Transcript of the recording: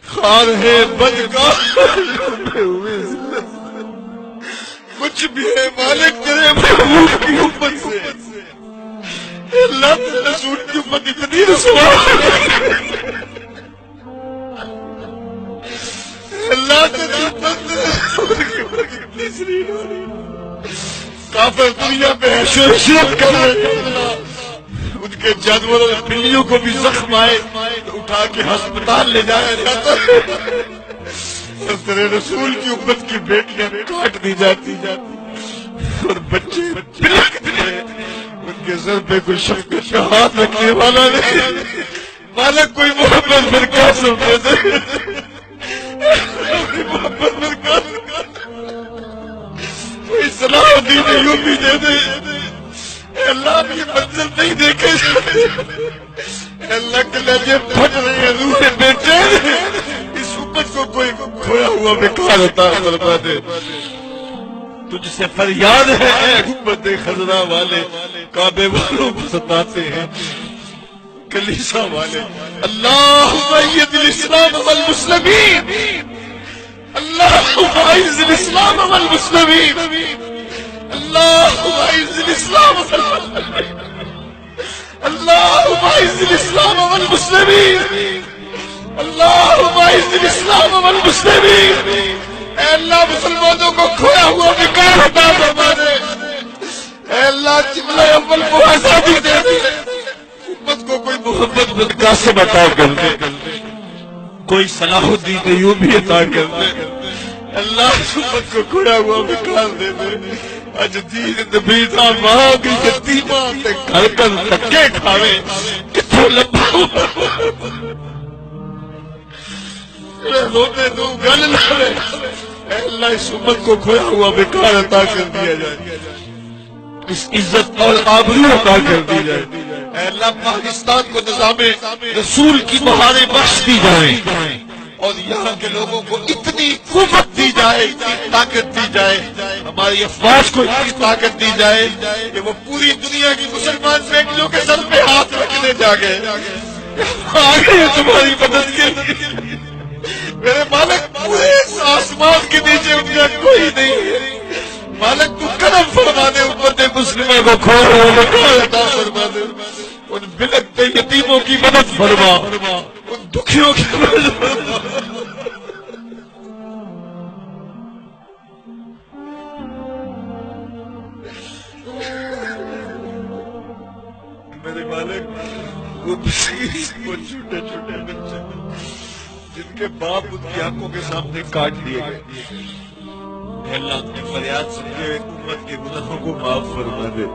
خار ہے بدکاروں میں ہوئے ذلت، کچھ بھی ہے مالک تیرے محبوب کی امت سے، اللہ کے رسول کی امت اتنی رسوا ہے، اللہ تیری امت اتنی سریر ہو رہی ہے، کافر دنیا پہ عشرت کر رہے ہیں، ان کے جانوروں بلیوں کو بھی زخم آئے تو اٹھا کے ہسپتال لے جایا جاتا ہے، اور تیرے رسول کی امت کی بیٹیاں کاٹ دی جاتی اور بچے بلکتے ہیں، ان کے سر پہ کوئی شفقت کا ہاتھ رکھنے والا نہیں، مالک کوئی محمد بن قاسم دے دے، کوئی محمد بن قاسم، کوئی صلاح الدین ایوبی دے دے، اللہ کی منزل نہیں دیکھے اللہ کے لہجے پھٹ رہے ہیں، روح بیٹے اس امت کو کوئی کھویا ہوا بیکار عطا فرما دے، تجھ سے فریاد ہے اے امت خضرا والے، کعبے والوں کو ستاتے ہیں کلیسا والے، اللہم اید الاسلام والمسلمین، اللہم اعز الاسلام والمسلمین، اللہم اعز الاسلام والمسلمین، اللہم اعز الاسلام والمسلمین، اللہم اعز الاسلام والمسلمین، اے اللہ مسلمانوں کو کھویا ہوا بیکار عطا فرما دے، اے اللہ جملہ اول کو آزادی دے دے، امت کو کوئی محمد بن قاسم عطا کر دے، کوئی صلاح الدین ایوبی عطا کر دے، اللہ امت کو کھویا ہوا بیکار دے دے، اج دین نبی دا مانگ یتیماں تے گھر گھر دھکے کھاوے، کتھوں لبھا روتے تو گل لاوے، اے اللہ اس امت کو کھویا ہوا بیکار عطا کر دیا جائے، اس عزت اور آبرو عطا کر دی جائے، اے اللہ پاکستان کو نظام رسول کی بہاریں بخش دی جائیں، اور یہاں کے لوگوں کو اتنی قوت دی جائے، اتنی طاقت دی جائے، ہماری افواج کو اتنی طاقت دی جائے کہ وہ پوری دنیا کی مسلمان بیٹیوں کے سر پہ ہاتھ رکھنے جا گئے، آگے تمہاری مدد کے لیے میرے مالک، پورے آسمان کے نیچے ان کا کوئی نہیں ہے، مالک تو کرم فرما دے، امت مسلمہ کو کھویا عطا فرما دے، ان بلکتے یتیموں کی مدد فرما، ان دکھیوں کی مدد فرما، میرے مالک وہ چھوٹے چھوٹے بچے جن کے باپ ان کی آنکھوں کے سامنے کاٹ دیے گئے، اے اللہ اپنی فریاد سن کے امت کے گناہوں کو معاف فرما دے،